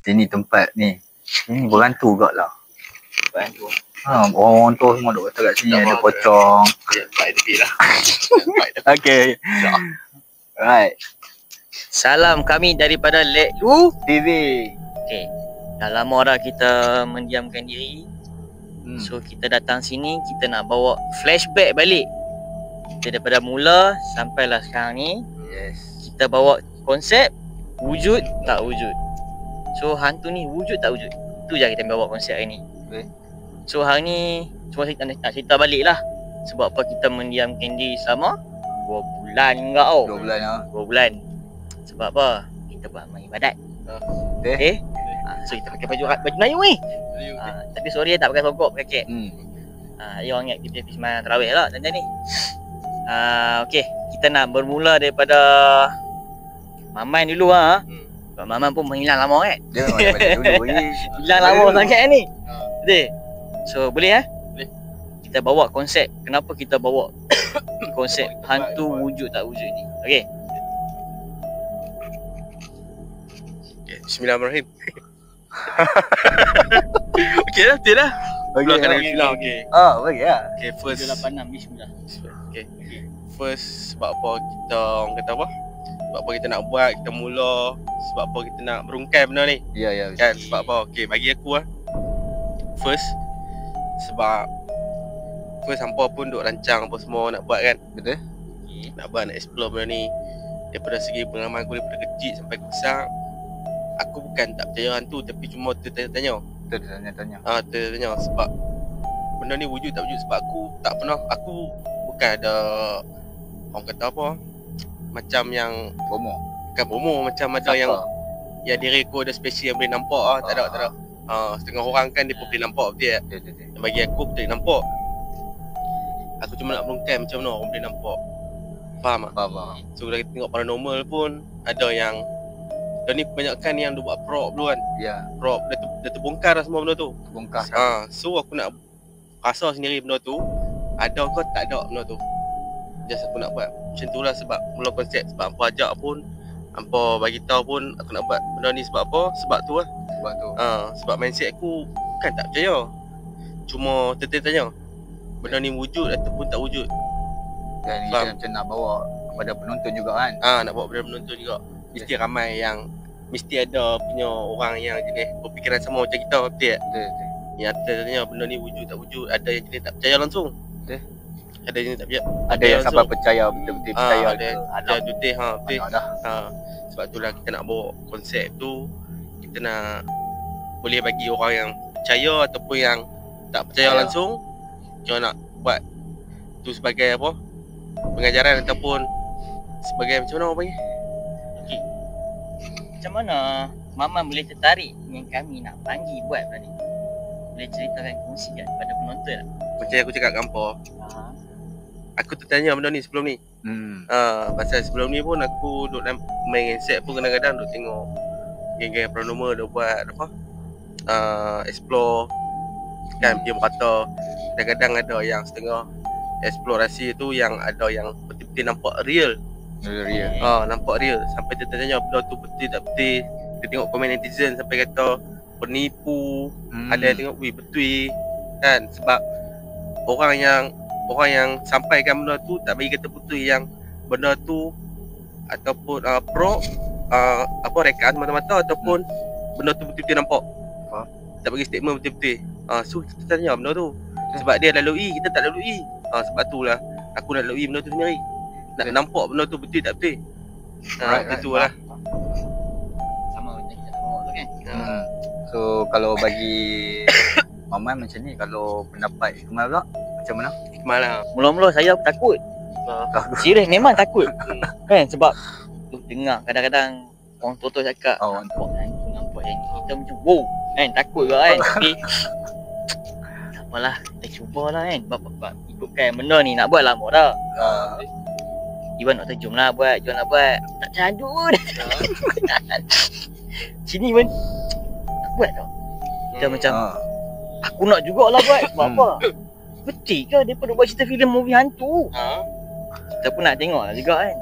Sini tempat ni. Ini berantu gak lah. Berantu. Orang-orang tu semua duk kata kat sini ada pocong. Baik tepi lah. Okay. Right. Salam kami daripada Leklu TV. Okay. Dah lama dah kita mendiamkan diri. So kita datang sini, kita nak bawa flashback balik. Kita daripada mula sampailah sekarang ni. Yes. Kita bawa konsep wujud tak wujud. So hantu ni wujud tak wujud. Itu je kita bawa konsep hari ni. Okay. So hari ni cuma nak cerita balik lah. Sebab apa kita mendiamkan diri selama 2 bulan enggak tau. 2 bulan lah. 2 bulan. Sebab apa? Kita buat amal ibadat. Okay. So kita pakai baju Melayu ni. Tapi sorry tak pakai sokok, pakai cap. Dia orang ingat kita pergi sembahyang tarawih lah macam ni. Okay, kita nak bermula daripada Maman dulu lah. Sebab Maman pun menghilang lama kan. Dia memang balik dulu lagi. Hilang lama sangat ni. Betul. So boleh boleh. Kita bawa konsep. Kenapa kita bawa konsep hantu wujud tak wujud ni. Okay. Bismillahirrahmanirrahim. Okey lah, betul lah. Okay, kena bismillah, okey. Bagi lah. Okay, first 86 bismillah. Okay. First sebab apa kita orang kata apa? Sebab apa kita nak buat, kita mula, sebab apa kita nak berungkai benda ni. Ya. Kan sebab apa? Okey, bagi aku first sebab first hampa pun duk rancang apa semua nak buat kan. Betul. Nak buat, nak explore benda ni. Daripada segi pengalaman aku daripada kecil sampai besar, aku bukan tak percaya hantu tapi cuma tertanya-tanya. Tertanya-tanya. Tertanya sebab benda ni wujud tak wujud. Sebab aku tak pernah, aku bukan ada orang kata apa, macam yang Bomo. bukan bomo, macam ada yang diri aku ada spesies yang boleh nampak tak ada. Setengah orang kan dia pun boleh nampak betul tak? Betul. Bagi aku tak nampak. Aku cuma nak berungkai macam mana orang boleh nampak. Faham tak? Faham. So kalau kita tengok paranormal pun ada yang dan ni kebanyakan yang dia buat prop dulu kan. Ya. Prop dia terbongkar dah semua benda tu. Bongkar. So aku nak rasa sendiri benda tu ada ke tak ada benda tu. Just aku nak buat macam tu lah sebab mula konsep. Sebab apa ajak pun, apa bagi tahu pun aku nak buat benda ni sebab apa? Sebab tu lah. Sebab tu. Sebab mindset aku bukan tak percaya. Cuma tertanya benda ni wujud ataupun tak wujud. Dan kita macam nak bawa kepada penonton juga kan. Nak bawa kepada penonton juga. Mesti ramai yang mesti ada punya orang yang jenis berfikiran sama macam kita, betul tak? Betul. Yang tanya benda ni wujud tak wujud. Ada yang jenis tak percaya langsung. Betul. Ada yang tak percaya. Ada yang sampai percaya, betul-betul percaya. Ada betul betul. Dah. Sebab itulah kita nak bawa konsep tu. Kita nak boleh bagi orang yang percaya ataupun yang tak percaya langsung. Kita nak buat tu sebagai apa? Pengajaran ataupun sebagai macam mana orang panggil? Okey. Macam mana Maman boleh tertarik dengan kami nak panggil buat benda ni? Boleh ceritakan, kongsikan kepada penonton tak? Macam aku cakap gampa. Aku tertanya benda ni sebelum ni. Pasal sebelum ni pun aku duk main set pun kadang-kadang duk tengok geng-geng paranormal duk buat apa? Explore kan dia merata. Kadang-kadang ada yang setengah eksplorasi tu yang ada yang betul-betul nampak real. Nampak real. Sampai dia tanya benda tu betul tak betul. Dia tengok komen netizen sampai kata penipu. Ada yang tengok betul kan. Sebab orang yang sampaikan benda tu tak bagi kata betul yang benda tu ataupun rekaan mata-mata ataupun benda tu betul-betul nampak. Tak bagi statement betul-betul. So kita tanya benda tu. Sebab dia lalui, kita tak lalui. Sebab itulah aku nak lalui benda tu sendiri. Nak nampak benda tu betul tak betul. Itulah. Sama macam kita bawa tu kan. So kalau bagi Maman macam ni, kalau pendapat Ikmal pula macam mana? Ikmal lah. Mula-mula saya takut. Serius memang takut. Kan sebab dengar kadang-kadang orang tua cakap nampak yang kita macam wow kan, takut juga kan. Tapi apalah, kita cubalah kan. Sebab ikutkan benda ni nak buat lama dah. Iwan nak jom lah buat, tak candu pun. Sini pun nak buat tau. Kita macam Aku nak jugalah buat. Sebab apa? Betul ke dia pun buat cerita filem movie hantu? Kita pun nak tengok lah juga kan.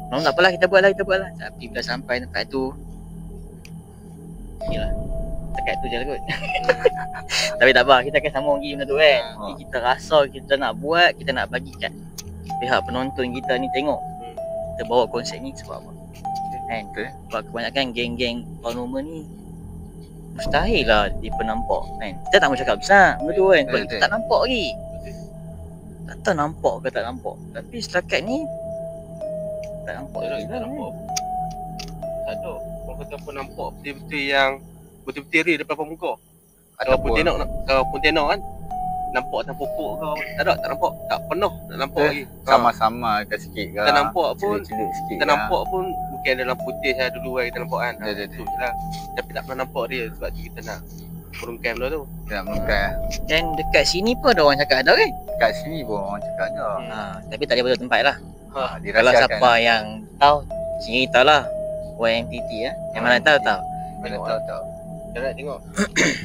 Memang tak apalah, kita buat lah. Tapi bila sampai tempat tu, yelah, dekat tu je lah kot. Tapi tak apa, kita akan sambung lagi benda tu kan. Jadi kita rasa kita nak buat, kita nak bagi kat pihak penonton kita ni tengok. Kita bawa konsep ni sebab apa? Kan? Sebab kebanyakan geng-geng paranormal ni mustahil lah dia penampak kan. Kita tak mahu cakap besar benda tu kan. Sebab kita tak nampak lagi. Tak tahu nampak ke tak nampak. Tapi setakat ni tak nampak lagi tak nampak. Tak tahu. Orang kata apa nampak betul-betul yang betul-betul real depan muka. Kalau Pontianak kan nampak atas pokok ke tak nampak. Tak pernah tak nampak lagi. Sama-sama ke sikit ke. Kita nampak pun sikit. Kita nampak pun mungkin ada lampu putih saya dulu kita nampak kan. Betul. Lah. Tapi tak pernah nampak dia sebab tu kita nak merungkai benda tu. Nak merungkai. Dan dekat sini pun ada orang cakap ada kan? Dekat sini pun orang cakap ada. Tapi tak ada betul tempat lah. Kalau Dirahsiakan. siapa yang tahu, sini tahu lah. YMTT ya. Yang mana tahu. Mana tahu. Kita nak tengok.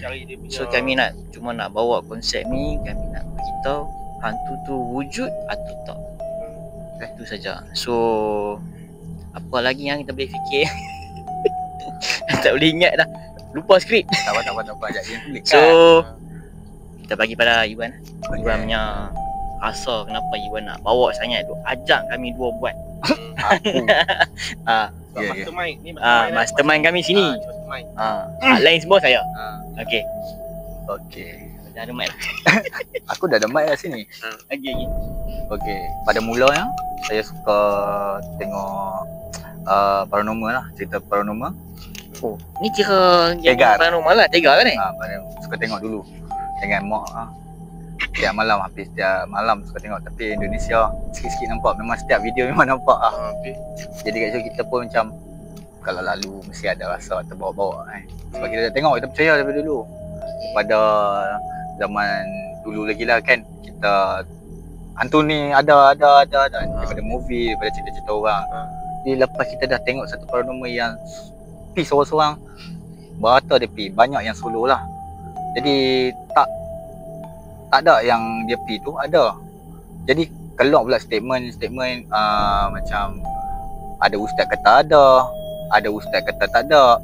Cari dia punya. So kami nak cuma nak bawa konsep ni, kami nak beritahu hantu tu wujud atau tak. Itu saja. So apa lagi yang kita boleh fikir? Tak boleh ingat dah. Lupa skrip. Tak apa ajak dia klik. So kita bagi pada Iwan. Iwan punya rasa kenapa Iwan nak bawa sangat tu. Ajak kami dua buat. Aku. Mastermind ni mastermind kami sini. Mastermind. Lain semua saya. Okey. Dah ada mic lah. Aku dah ada mic kat sini. Okey. Pada mulanya saya suka tengok paranormal lah, cerita paranormal. Oh, ni kira Tegar. paranormal lah, Tegar kan ni? Suka tengok dulu dengan mak setiap malam, hampir setiap malam suka tengok. Tapi Indonesia sikit-sikit nampak, memang setiap video memang nampak Jadi kat situ kita pun macam kalau lalu mesti ada rasa terbawa-bawa kan. Sebab kita dah tengok, kita percaya daripada dulu. Pada zaman dulu lagi lah kan, kita hantu ni ada daripada movie, daripada cerita-cerita orang. Jadi lepas kita dah tengok satu paranormal yang pergi seorang-seorang, berata dia pergi, banyak yang solo lah. Jadi tak ada yang dia pergi tu, ada. Jadi keluar pula statement macam ada ustaz kata ada ustaz kata tak ada.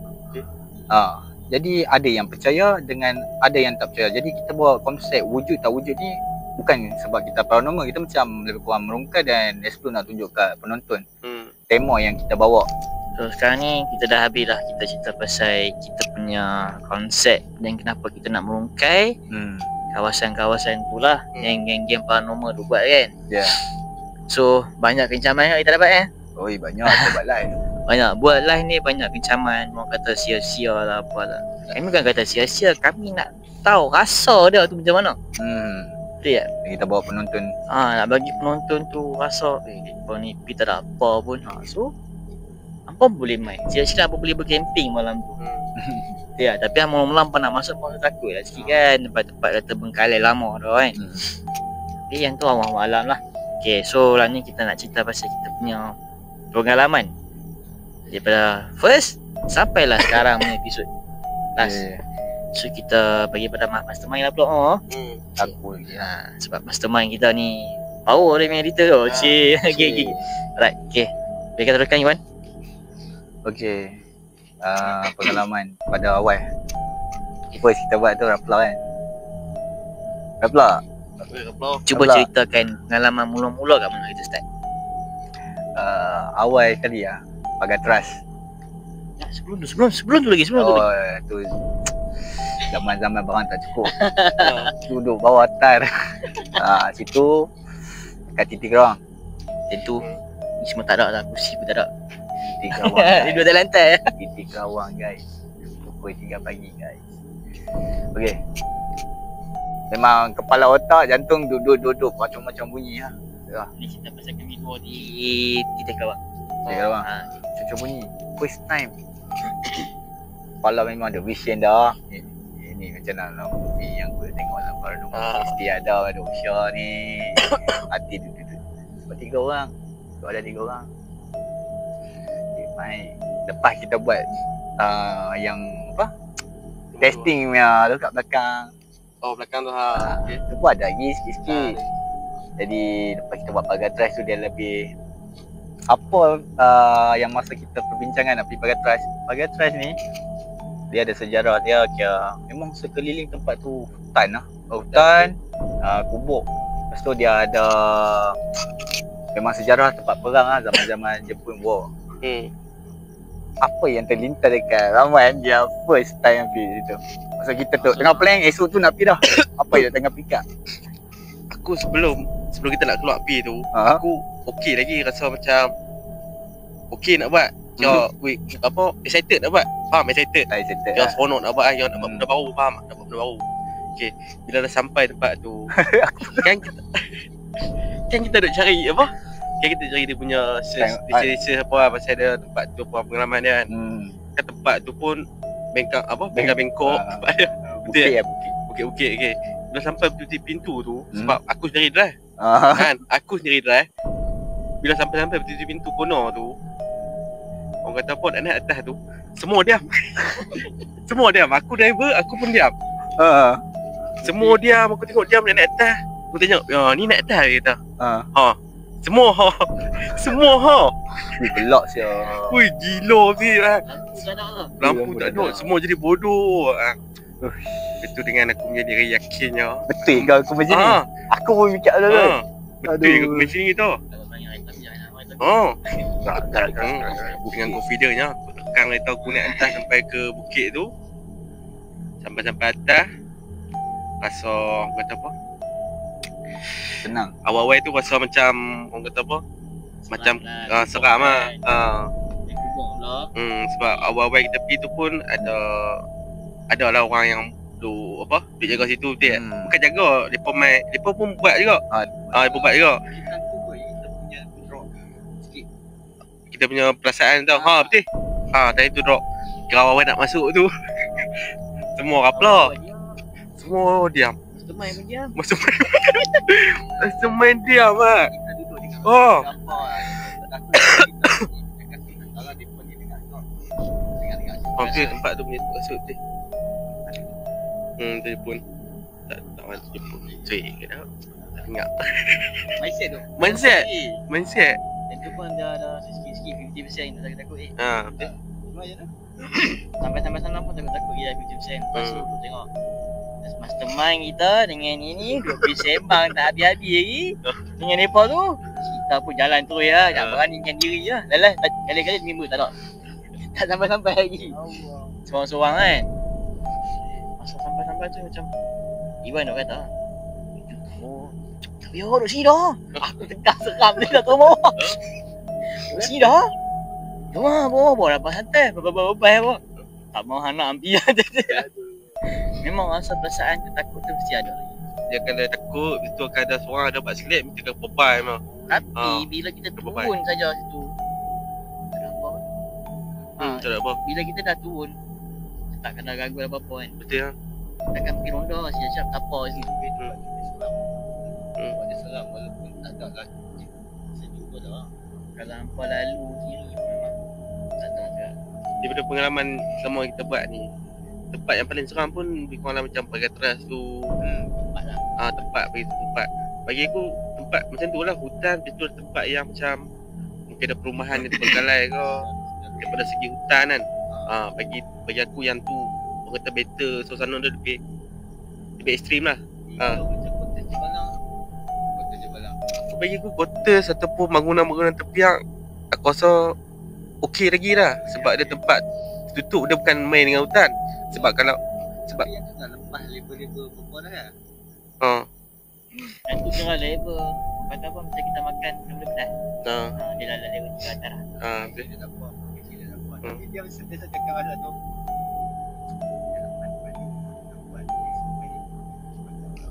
Jadi ada yang percaya dengan ada yang tak percaya. Jadi kita bawa konsep wujud tak wujud ni bukan sebab kita paranormal, kita macam lebih kurang merungkai dan explore nak tunjuk kat penonton tema yang kita bawa. So sekarang ni kita dah habis lah kita cerita pasal kita punya konsep dan kenapa kita nak merungkai kawasan-kawasan tu lah yang geng-geng paranormal tu buat kan. So banyak kencaman yang kita dapat kan. Banyak kita buat live. Banyak buat live ni banyak kencaman. Orang kata sia-sia lah apalah. Kami bukan kata sia-sia, kami nak tahu rasa dia tu macam mana. Betul tak? Kita bawa penonton. Nak bagi penonton tu rasa apa ni kita tak ada apa pun. So apa boleh main. Sila-sila apa boleh bercamping malam tu. Ya, tapi malam-malam pernah masuk pun takut lah sikit kan. Tempat-tempat kata bengkalai lama tu kan. Tapi yang tu awal malam lah. Okay, so lah ni kita nak cerita pasal kita punya pengalaman daripada first sampailah sekarang punya episod last. So kita bagi pada mastermind lah pula. Aku sebab mastermind kita ni power dia punya editor tu. Okay. Alright, okay. Biar kita teruskan Iwan. Okay. Pengalaman pada awal. First kita buat tu Rapla kan. Rapla. Cuba ceritakan pengalaman mula-mula kat mana kita start. Awal kali lah pagar trust. Sebelum tu lagi. Tu zaman-zaman barang tak cukup. Duduk bawah atas. Situ kat titik orang. Tentu ni semua tak ada lah, kursi pun tak ada. Titik awang. Dia duduk atas lantai. Titik awang guys. Pukul 3 pagi guys. Okey. Memang kepala otak, jantung duduk macam-macam bunyi lah. Ni cerita pasal kami dua di titik awang. Titik awang. Macam bunyi. First time. Kepala memang ada vision dah. Ini macam mana movie yang aku tengok dalam paranormal. Mesti ada usia ni. Hati duduk. Sebab 3 orang. Tu ada 3 orang. Lepas kita buat yang apa? Testing punya tu kat belakang. Oh, belakang tu ha. Okey. Tu pun ada lagi sikit-sikit. Jadi lepas kita buat pagar trash tu dia lebih apa yang masa kita perbincangan nak pergi pagar trash. Pagar trash ni dia ada sejarah dia, kira memang sekeliling tempat tu hutan lah. Hutan, kubur. Lepas tu dia ada memang sejarah tempat perang lah zaman-zaman Jepun War. Apa yang terlintas dekat Rahman dia first time pergi situ. Masa kita tu tengah plan esok tu nak pergi dah. Apa yang tengah pick up? Aku sebelum kita nak keluar pergi tu, aku okey lagi, rasa macam okey nak buat. Apa excited nak buat. Faham excited. Dia seronok nak buat, yang nak buat benda baru, faham? Nak buat benda baru. Okey, bila dah sampai tempat tu kan kita duk cari apa? Kan kita cari dia punya research apa pasal dia tempat tu, apa pengalaman dia kan. Kan tempat tu pun bengkok tempat dia. Bukit. Okey. Bila sampai pintu tu sebab aku sendiri drive. Kan? Aku sendiri drive. Bila sampai pintu kono tu, orang kata apa nak naik atas tu, semua diam. Semua diam. Aku driver, aku pun diam. Semua diam, aku tengok diam nak naik atas. Aku tengok, ni naik atas dia kata. Semua Gelak sia. Ui, gila sih lah. Lampu tak ada, semua jadi bodoh. Itu dengan aku punya diri yakinnya. Betul ke aku macam ni? Aku pun fikir ada kan. Betul ke aku macam ni tu? Dengan confidentnya aku tekan kereta aku naik atas sampai ke bukit tu. Sampai atas, rasa orang kata apa, tenang. Awal-awal tu rasa macam orang kata apa, macam seram lah. Sebab awal-awal kita pergi tu pun ada lah orang yang tu apa, duduk jaga situ betul. Bukan jaga, depa pun buat juga. Depa buat juga. Kita punya perasaan tau. Betul. Tadi tu drop. Kira awal nak masuk tu. Semua rapla. Semua diam. Mastermind diam lah. Okey, tempat tu punya masuk tu. Telefon. Tak mana telefon. Cuy ke dah. Tak ingat. Mindset. Yang tu pun ada sikit-sikit 50% yang takut betul. Cuma je dah. Sampai sana pun takut gila 50%. Lepas tu aku tengok mastermind kita dengan ini duk bersembang tak habis-habis lagi. Dengan mereka tu kita pun jalan terus ya, tak beranikan diri je. Dah kali-kali mimpi tak ada. Tak sampai lagi. Seorang-seorang kan. Masa sampai tu macam Iwan nak kata, tapi duduk sini dah. Aku tegas seram dia dah terima. Duduk sini dah. Bawa dapat santai. Bawa. Tak mau nak ambil je. Memang rasa perasaan takut tu mesti ada lagi. Dia kalau takut, itu akan ada seorang ada buat slip, mesti akan berbai memang. Tapi bila kita turun saja situ, tak ada apa. Bila kita dah turun, tak kena ganggu apa-apa kan. Betul lah. Kita akan pergi ronda, siap-siap tapau situ. Ada seram walaupun tak ada lah. Sejuk pun tak. Kalau hampa lalu kiri memang tak ada agak. Daripada pengalaman semua kita buat ni, tempat yang paling seram pun lebih kurang macam pagar teras tu. Tempat lah. Tempat bagi aku tempat macam tu lah, hutan itu tempat yang macam mungkin ada perumahan yang terbengkalai ke. Daripada segi hutan kan. Bagi aku yang tu orang kata better, suasana dia lebih ekstrim lah. Bagi aku kota ataupun bangunan-bangunan tepiak, aku rasa okey lagi lah. Sebab dia tempat tutup, dia bukan main dengan hutan. Sebab kalau yang tu dah lepas level perempuan dah kan? Yang tu kira level. Kata apa macam kita makan benda pedas. Dia dah level 3 atas lah. Dia dah buat. Tapi dia sentiasa cakap ada tu.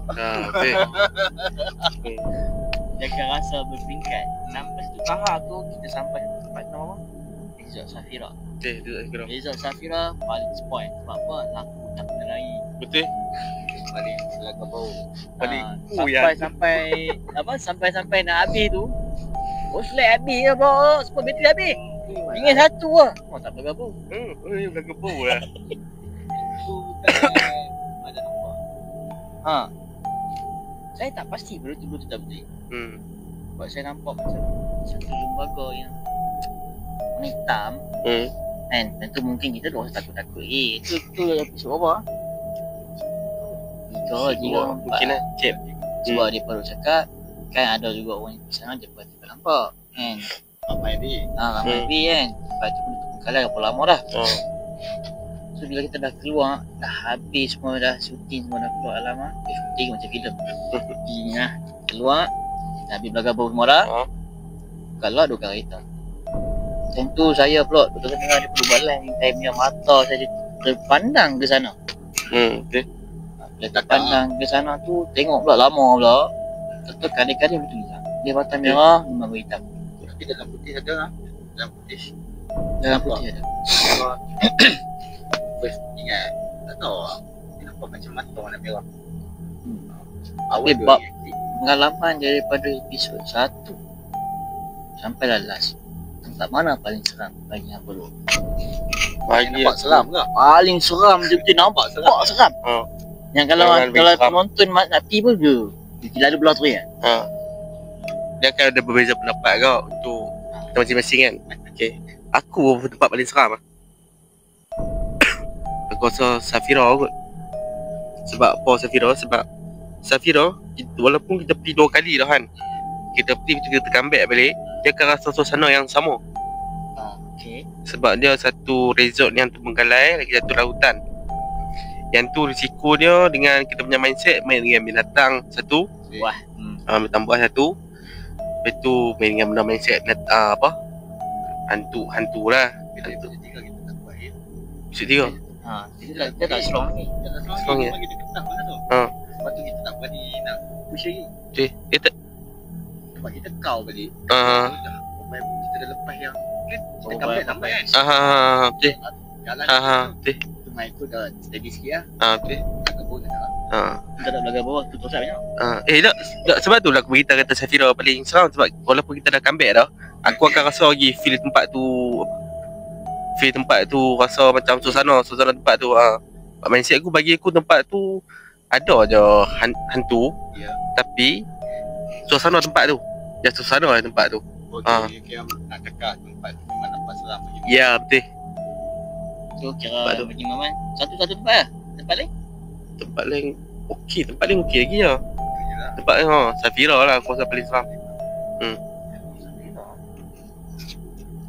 Betul. Dia akan rasa berperingkat. Sampai satu tahap tu kita sampai tempat nama apa? Resort Safira. Resort Safira paling spoil. Sebab apa? Lampu tak kena lagi. Betul. Paling selaka bau. Sampai nak habis tu. Slide habis je bos. Spot bateri habis. Tinggal satu lah. Tak bergabung. Bergabung lah. Ada nampak. Saya tak pasti benda tu tak betul. Sebab saya nampak macam satu lembaga yang warna hitam. Kan? Dan tu mungkin kita dah takut-takut. Tu episod apa? Tiga mungkin lah. Cep. Sebab dia baru cakap kan ada juga orang yang pisang dia tiba-tiba nampak kan. Ramai ni. Ramai kan. Lepas tu benda tu pengkalan berapa lama dah. So bila kita dah keluar, dah habis semua, dah syuting semua, dah keluar alam syuting macam filem. Syuting lah. Keluar, dah habis belaga-belaga semua dah. Kalau ada kereta. Macam tu saya pula betul-betul dia perlu balang time yang mata saya terpandang ke sana. Okay. Bila terpandang ke sana tu, tengok pula lama pula. Betul kadang-kadang betul hitam. Dia batang merah, memang hitam. Tapi dalam putih ada lah. Dalam putih. Dalam putih ada. First ingat, tak tahu lah. Dia nampak macam mata warna merah. Tapi bab pengalaman daripada episod 1 sampai last, tempat mana paling seram bagi apa dulu? Nampak seram ke? Paling seram betul-betul nampak seram. Yang kalau penonton nak pergi pun dia lalu belah tu ya. Dia akan ada berbeza pendapat kau untuk kita masing-masing kan. Okay. Aku tempat paling seram lah. Aku rasa Safira kot. Sebab apa Safira? Sebab Safira walaupun kita pergi 2 kali dah kan, kita pergi kita come back balik, dia akan rasa suasana yang sama. Okay. Sebab dia satu resort yang terbengkalai, lagi satu lautan. Yang tu risiko dia dengan kita punya mindset main dengan binatang satu. Wah. Tambah satu. Lepas tu main dengan benda mindset hantu lah. Episod 3 kita tak buat ya. Episod 3. Kita tak strong ni. Kita tak Strong strong ya? lagi dekat mana tu. Lepas tu kita tak berani nak push lagi. Okay. Sebab kita kau balik. Kita dah lepas yang kita comeback sampai kan. Okay. Jalan Okay. tu main tu dah steady sikit lah. Okay. Tak kebun dah. Kita tak belaga bawah tu tosat banyak. Tak, sebab tu lah aku beritahu kata Safira paling seram. Sebab walaupun kita dah comeback dah, aku akan rasa lagi feel tempat tu rasa macam suasana tempat tu. Mindset aku, bagi aku tempat tu ada je hantu. Tapi suasana tempat tu, suasana lah tempat tu. Kira nak cakap tempat tu memang nampak seram bagi. Ya, betul. So kira bagi Maman satu-satu tempat lah. Tempat lain Tempat lain okey lagi lah. Tempat lain Safira lah aku rasa paling seram.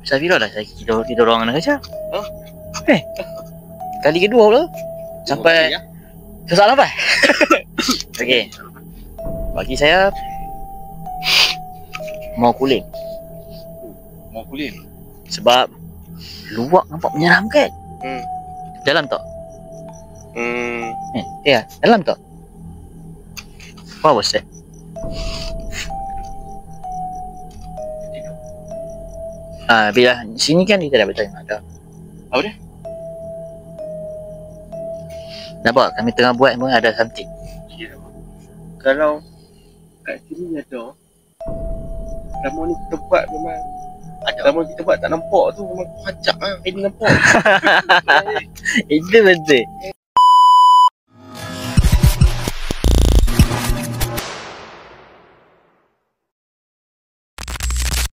Safira dah saya kita orang nak kerja. Kali kedua pula sampai susah lah. Okey. Bagi saya mau kulim. Sebab luar nampak menyeramkan. Dalam tak? Ya, dalam tak? Apa bos dia? Bila sini kan kita dah bertanya ada. Apa dia? Nampak kami tengah buat pun ada something. Kalau kat sini ada, lama ni kita buat memang ada. Lama kita buat tak nampak tu memang pacak lah. Ini nampak. Itu betul.